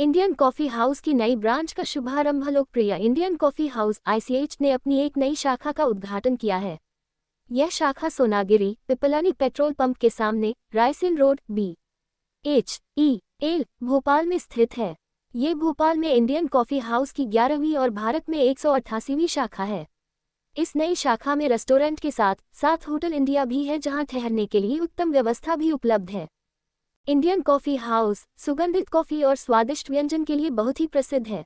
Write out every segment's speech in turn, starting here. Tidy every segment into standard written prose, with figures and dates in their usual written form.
Indian coffee house की नई branch का शुभारंभ। लोकप्रिय इंडियन कॉफी हाउस ICH ने अपनी एक नई शाखा का उद्घाटन किया है। यह शाखा सोनागिरी पिपलानी पेट्रोल पंप के सामने रायसेन रोड BHEL भोपाल में स्थित है। ये भोपाल में इंडियन कॉफी हाउस की 11वीं और भारत में 188वीं शाखा है। इस नई शाखा में रेस्टोरेंट के साथ साथ होटल इंडिया भी है, जहां ठहरने के लिए उत्तम व्यवस्था भी उपलब्ध है। इंडियन कॉफी हाउस सुगंधित कॉफी और स्वादिष्ट व्यंजन के लिए बहुत ही प्रसिद्ध है।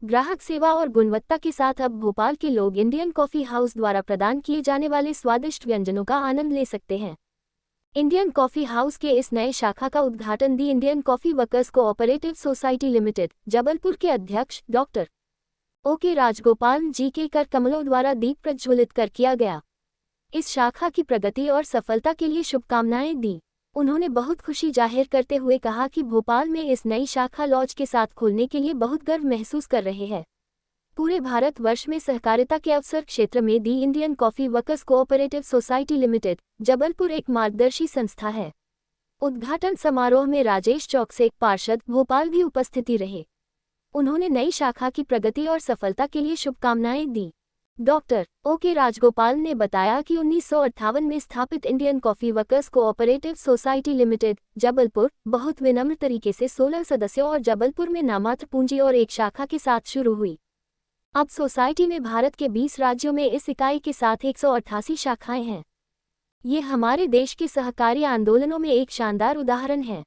ग्राहक सेवा और गुणवत्ता के साथ अब भोपाल के लोग इंडियन कॉफी हाउस द्वारा प्रदान किए जाने वाले स्वादिष्ट व्यंजनों का आनंद ले सकते हैं। इंडियन कॉफी हाउस के इस नए शाखा का उद्घाटन the Indian coffee workers cooperative society limited Jabalpur के अध्यक्ष डॉक्टर OK राजगोपाल जी के कर कमलों द्वारा दीप प्रज्वलित कर किया गया। इस शाखा की प्रगति और सफलता के लिए शुभकामनाएं दी। उन्होंने बहुत खुशी जाहिर करते हुए कहा कि भोपाल में इस नई शाखा लॉज के साथ खोलने के लिए बहुत गर्व महसूस कर रहे हैं। पूरे भारतवर्ष में सहकारिता के अवसर क्षेत्र में the Indian coffee workers cooperative society limited Jabalpur एक मार्गदर्शी संस्था है। उद्घाटन समारोह में राजेश चौकसे पार्षद भोपाल भी उपस्थिति रहे। उन्होंने नई शाखा की प्रगति और सफलता के लिए शुभकामनाएं दी। डॉक्टर OK राजगोपाल ने बताया कि 1958 में स्थापित Indian coffee workers cooperative society limited Jabalpur बहुत विनम्र तरीके से 16 सदस्यों और जबलपुर में नामात्र पूंजी और एक शाखा के साथ शुरू हुई। अब सोसाइटी में भारत के 20 राज्यों में इस इकाई के साथ 188 शाखाएं हैं। ये हमारे देश के सहकारी आंदोलनों में एक शानदार उदाहरण है।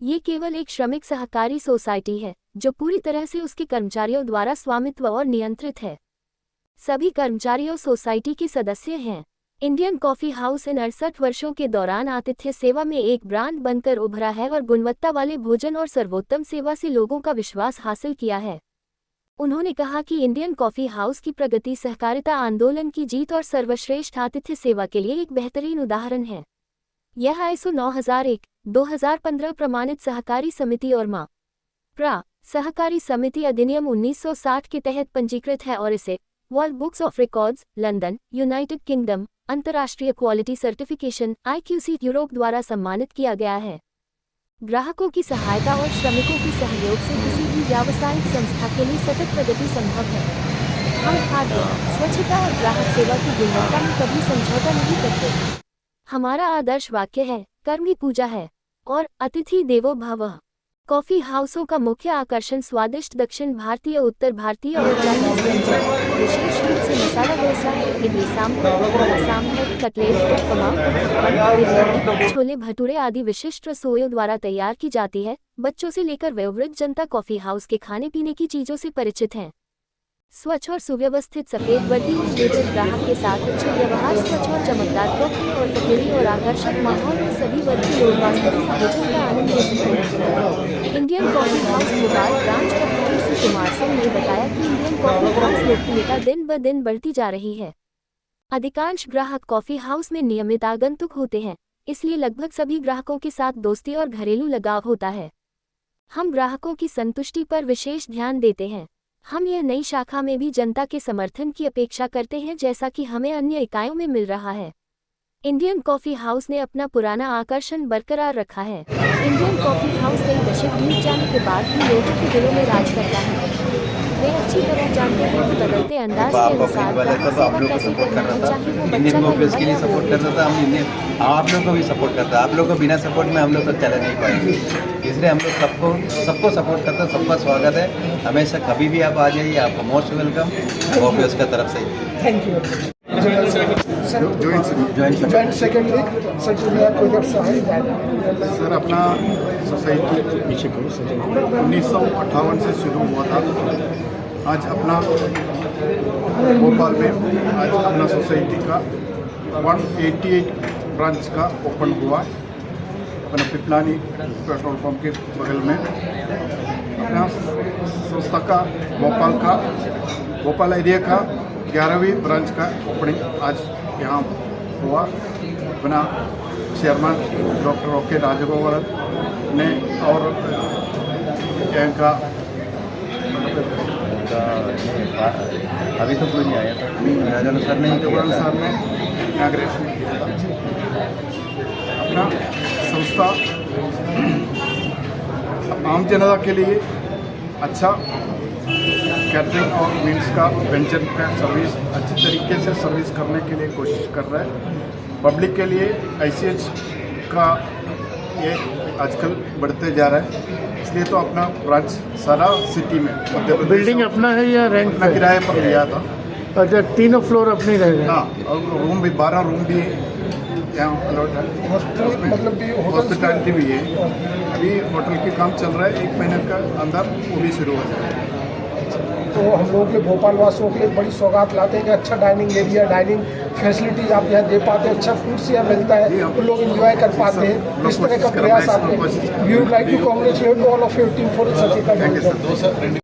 ये केवल एक श्रमिक सहकारी सोसाइटी है जो पूरी तरह से उसके कर्मचारियों द्वारा स्वामित्व और नियंत्रित है। सभी कर्मचारियों सोसाइटी के सदस्य हैं। इंडियन कॉफी हाउस इन 68 वर्षों के दौरान आतिथ्य सेवा में एक ब्रांड बनकर उभरा है और गुणवत्ता वाले भोजन और सर्वोत्तम सेवा से लोगों का विश्वास हासिल किया है। उन्होंने कहा कि इंडियन कॉफी हाउस की प्रगति सहकारिता आंदोलन की जीत और सर्वश्रेष्ठ आतिथ्य सेवा के लिए एक बेहतरीन उदाहरण है। यह ISO 9001-2015 प्रमाणित सहकारी समिति और प्रा सहकारी समिति अधिनियम 1960 के तहत पंजीकृत है और इसे world books of records London United kingdom अंतर्राष्ट्रीय क्वालिटी सर्टिफिकेशन IQC यूरोप द्वारा सम्मानित किया गया है। ग्राहकों की सहायता और श्रमिकों के सहयोग से किसी भी व्यावसायिक संस्था के लिए सतत प्रगति संभव है। हम खाद्य स्वच्छता और ग्राहक सेवा की गुणवत्ता में कभी समझौता नहीं करते। हमारा आदर्श वाक्य है कर्म ही पूजा है और अतिथि देवो भवः। कॉफी हाउसों का मुख्य आकर्षण स्वादिष्ट दक्षिण भारतीय उत्तर भारतीय और चाइनीज व्यंजन, विशेष रूप से मसाला डोसा, इडली सांभर, कटलेट, उपमा, छोले भटूरे आदि विशिष्ट रसोइयों द्वारा तैयार की जाती है। बच्चों से लेकर वयोवृद्ध जनता कॉफी हाउस के खाने पीने की चीजों से परिचित हैं। स्वच्छ और सुव्यवस्थित सफेद वर्दी वेटर ग्राहक के साथ अच्छा व्यवहार, स्वच्छ और चमकदार कॉफी और कटोरी और आकर्षक माहौल में सभी वर्ग के लोग वास्तविक भोजन का आनंद ले सकते हैं। Indian coffee house Bhopal branch प्रभारी श्री कुमार सिंह ने बताया कि इंडियन कॉफी हाउस लोकप्रियता दिन ब दिन बढ़ती जा रही है। अधिकांश ग्राहक कॉफी हाउस में नियमित आगंतुक होते हैं, इसलिए लगभग सभी ग्राहकों के साथ दोस्ती और घरेलू लगाव होता है। हम ग्राहकों की संतुष्टि पर विशेष ध्यान देते हैं। हम यह नई शाखा में भी जनता के समर्थन की अपेक्षा करते हैं, जैसा कि हमें अन्य इकाइयों में मिल रहा है। इंडियन कॉफी हाउस ने अपना पुराना आकर्षण बरकरार रखा है। इंडियन कॉफी हाउस कई दशक बीत जाने के बाद भी लोगों के दिलों में राज करता है। वे अच्छी तरह जानते हैं कि बदलते अंदाज के अनुसार ग्राहक कैसे करना है, चाहे वो बच्चा हो के लिए सपोर्ट करता था। हम आप लोग को भी सपोर्ट करता है। आप लोग को बिना सपोर्ट में हम लोग तो चले नहीं पाएंगे, इसलिए हम लोग सबको सपोर्ट करते हैं। सबका स्वागत है, हमेशा कभी भी आप आ जाइए, आपको मोस्ट वेलकम कॉफी हाउस की तरफ से। Thank you. सर, अपना सोसाइटी 1958 से शुरू हुआ था। आज अपना भोपाल में आज अपना सोसाइटी का 188 ब्रांच का ओपन हुआ अपना पिपलानी पेट्रोल पंप के बगल में। अपना संस्था का भोपाल एरिया का 11वीं ब्रांच का ओपनिंग आज यहाँ हुआ। अपना चेयरमैन डॉक्टर OK राजगोपाल ने और यहाँ का अभी तो कोई नहीं आया था, राजन सर ने इनाग्रेशन किया था। अपना संस्था आम जनता के लिए अच्छा कैटरिंग और मील्स का व्यंजन का सर्विस अच्छी तरीके से सर्विस करने के लिए कोशिश कर रहा है। पब्लिक के लिए ICH का ये आजकल बढ़ते जा रहा है, इसलिए तो अपना ब्रांच सारा सिटी में मध्य प्रदेश बिल्डिंग अपना है या रेंट अपना किराए पर लिया था। अच्छा, तीनों फ्लोर अपने रहेगा। हाँ, और रूम भी 12 रूम भी यहाँ अलॉट है, मतलब हॉस्पिटैलिटी भी है। अभी होटल के काम चल रहा है, 1 महीने का अंदर वो भी शुरू हो जाएगा। तो हम लोग के भोपाल वासियों के लिए बड़ी सौगात लाते हैं कि अच्छा डाइनिंग एरिया, डाइनिंग फैसिलिटीज आप यहाँ दे पाते हैं, अच्छा फूड से यहाँ मिलता है तो लोग एंजॉय कर पाते हैं। इस तरह का प्रयास आपने we would like to congratulate all of your team for such A